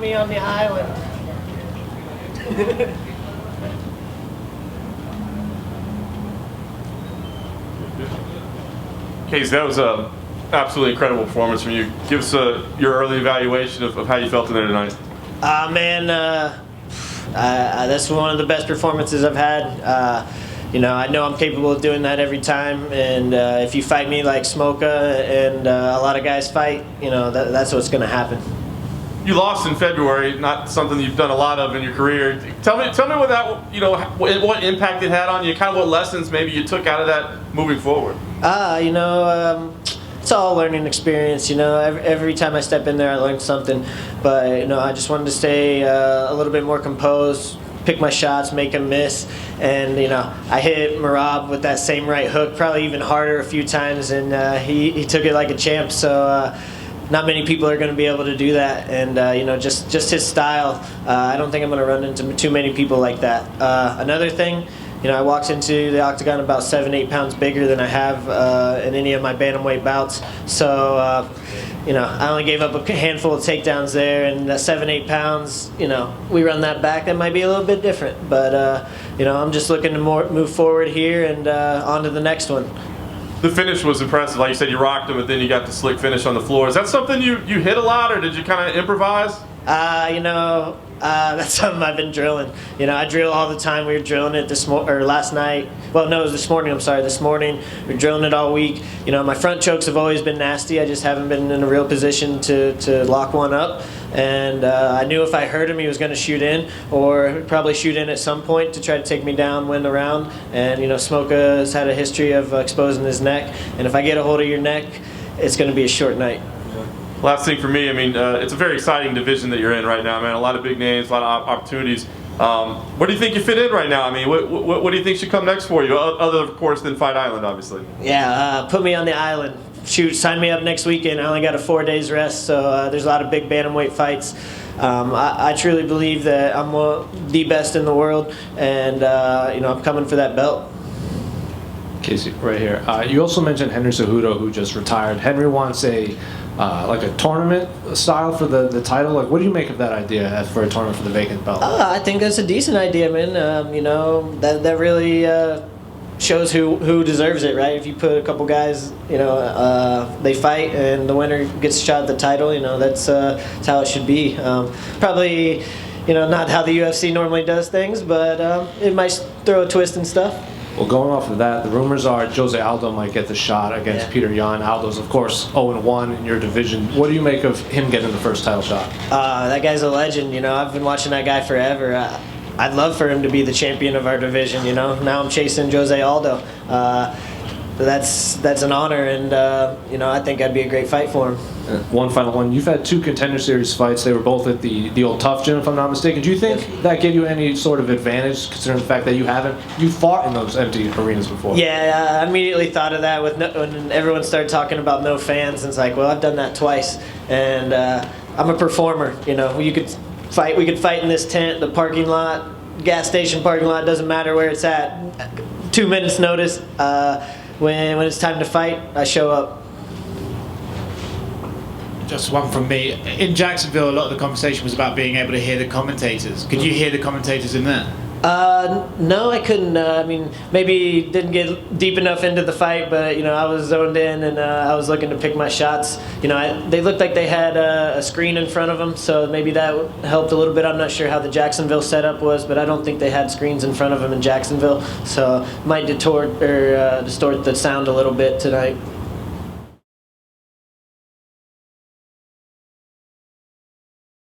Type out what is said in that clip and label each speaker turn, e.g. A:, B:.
A: me on the island.
B: Casey, that was a absolutely incredible performance from you. Give us your early evaluation of how you felt in there tonight.
A: Man, that's one of the best performances I've had. You know, I know I'm capable of doing that every time, and if you fight me like Smoka and a lot of guys fight, you know, that's what's going to happen.
B: You lost in February, not something you've done a lot of in your career. Tell me what that, you know, what impact it had on you, kind of what lessons maybe you took out of that moving forward.
A: You know, it's all a learning experience. You know, every time I step in there, I learn something. But you know, I just wanted to stay a little bit more composed, pick my shots, make them miss, and you know, I hit Merab with that same right hook, probably even harder a few times, and he took it like a champ. So. Not many people are going to be able to do that, and you know, just his style. I don't think I'm going to run into too many people like that. Another thing, you know, I walked into the octagon about 7-8 pounds bigger than I have in any of my bantamweight bouts. So, you know, I only gave up a handful of takedowns there, and 7-8 pounds, you know, we run that back, that might be a little bit different. But you know, I'm just looking to move forward here and on to the next one.
B: The finish was impressive. Like you said, you rocked him, but then you got the slick finish on the floor. Is that something you hit a lot, or did you kind of improvise?
A: You know, that's something I've been drilling. You know, I drill all the time. We were drilling it last night. Well, no, it was this morning. I'm sorry, this morning. We're drilling it all week. You know, my front chokes have always been nasty. I just haven't been in a real position to lock one up. And I knew if I hurt him, he was going to shoot in, or probably shoot in at some point to try to take me down, win the round. And you know, Smoka has had a history of exposing his neck. And if I get a hold of your neck, it's going to be a short night.
B: Last thing for me, I mean, it's a very exciting division that you're in right now, man. A lot of big names, a lot of opportunities. Where do you think you fit in right now? I mean, what do you think should come next for you, other, of course, than Fight Island, obviously?
A: Yeah, put me on the island. Shoot, sign me up next weekend. I only got a 4 days rest, so there's a lot of big bantamweight fights. I truly believe that I'm the best in the world, and you know, I'm coming for that belt.
C: Casey, right here. You also mentioned Henry Cejudo, who just retired. Henry wants like a tournament style for the title. Like, what do you make of that idea for a tournament for the vacant belt?
A: I think that's a decent idea, man. You know, that really shows who deserves it, right? If you put a couple guys, you know, they fight and the winner gets a shot at the title, you know, that's how it should be. Probably, you know, not how the UFC normally does things, but it might throw a twist and stuff.
C: Well, going off of that, the rumors are Jose Aldo might get the shot against Peter Yan. Aldo's, of course, 0-1 in your division. What do you make of him getting the first title shot? That
A: guy's a legend. You know, I've been watching that guy forever. I'd love for him to be the champion of our division. You know, now I'm chasing Jose Aldo. That's an honor, and you know, I think that'd be a great fight for him.
C: One final one. You've had 2 Contender Series fights. They were both at the old Tough Gym, if I'm not mistaken. Do you think that gave you any sort of advantage, considering the fact that you fought in those empty arenas before?
A: Yeah, I immediately thought of that when everyone started talking about no fans. And it's like, well, I've done that twice, and I'm a performer. You know, we could fight in this tent, the parking lot, gas station parking lot. Doesn't matter where it's at. 2 minutes notice. When it's time to fight, I show up.
D: Just one from me. In Jacksonville, a lot of the conversation was about being able to hear the commentators. Could you hear the commentators in there?
A: No, I couldn't. I mean, maybe didn't get deep enough into the fight, but you know, I was zoned in and I was looking to pick my shots. You know, they looked like they had a screen in front of them, so maybe that helped a little bit. I'm not sure how the Jacksonville setup was, but I don't think they had screens in front of them in Jacksonville, so might distort the sound a little bit tonight.